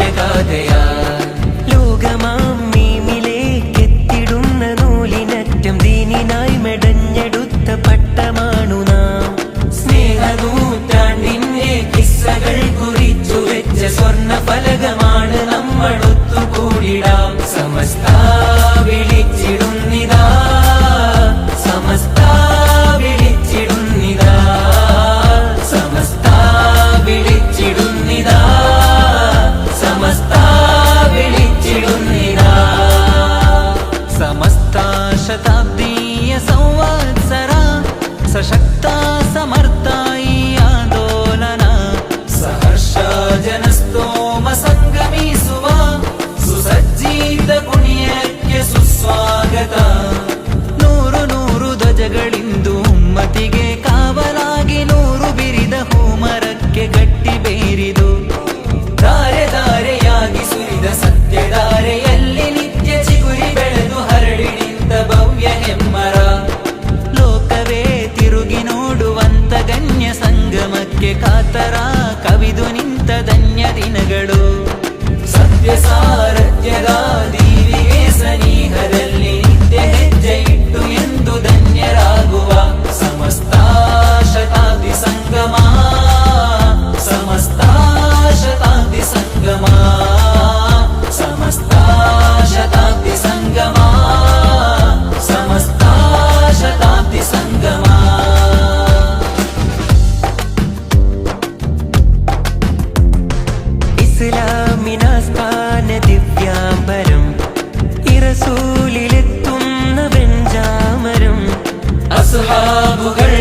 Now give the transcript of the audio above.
ആദർശഗാഥയാ ലോകമാം മീമിലേക്കെത്തിടുന്ന നൂലിനറ്റം ദീനിനായി മെടഞ്ഞെടുത്ത പട്ടമാണു നാം സ്നേഹനൂറ്റാണ്ടിന്റെ കിസ്സകൾ കുറിച്ചു വെച്ച സ്വർണ്ണ ഫലകമാണ് നമ്മൾ ഒത്തുകൂടിടാം സമസ്ത വിളിച്ചിടുന്നിതാ സമസ്ത വിളിച്ചിടുന്നിതാ സമസ്ത വിളിച്ചിടുന്നിതാ സമസ്ത വിളിച്ചിടുന്നിതാ സമസ്ത ശതാബ്ദീയ സംവത്സര സശക്ത സമർത്ഥ ಈ ಆಂದೋಲನ ಸಹರ್ಷ ಜನಸ್ತೋಮ ಸಂಗಮಿಸುವ ಸುಸಜ್ಜಿತ ಪುಣ್ಯಕ್ಕೆ ಸುಸ್ವಾಗತ ನೂರು ನೂರು ಧ್ವಜಗಳಿಂದು ಉಮ್ಮತಿಗೆ ಕಾವಲಾಗಿ ನೂರು ಬಿರಿದ ಹೂಮರಕ್ಕೆ ಗಟ್ಟಿ ಬೇರಿದು ಧಾರೆ ಧಾರೆಯಾಗಿ ಸುರಿದ ಸತ್ಯಧಾರೆಯಲ್ಲಿ ನಿತ್ಯ ಚಿಗುರಿ ಬೆಳೆದು ಹರಡಿ ನಿಂತ ಭವ್ಯ ಹೆಮ್ಮರ ಲೋಕವೇ ತಿರುಗಿ ನೋಡುವಂತ ಗಣ್ಯ ಸಂಗಮಕ್ಕೆ ಕಾತರ ಕವಿದು ನಿಂತ ಧನ್ಯ ದಿನಗಳು ಸತ್ಯ ಸಾರಥ್ಯದ ದೀವಿಗೆ ಸನಿಹದಲ್ಲಿ ನಿತ್ಯ ಹೆಜ್ಜೆ ಇಟ್ಟು ಎಂದು ಧನ್ಯರಾಗುವ ಸಮಸ್ತ ಶತಾಬ್ದಿ ಸಂಗಮ ಸಮಸ್ತ ಶತಾಬ್ದಿ ಸಂಗಮ ಸಮಸ್ತ ಶತಾಬ್ದಿ ಸಂಗಮ ಸಮಸ್ತ ಶತಾಬ್ದಿ ಸಂಗಮ ഇസ്ലാമിന സ്ഥാന ദിവ്യാംബരം ഇറസൂലിലെത്തുന്ന വെഞ്ചാമരം അസ്ഹാബുകൾ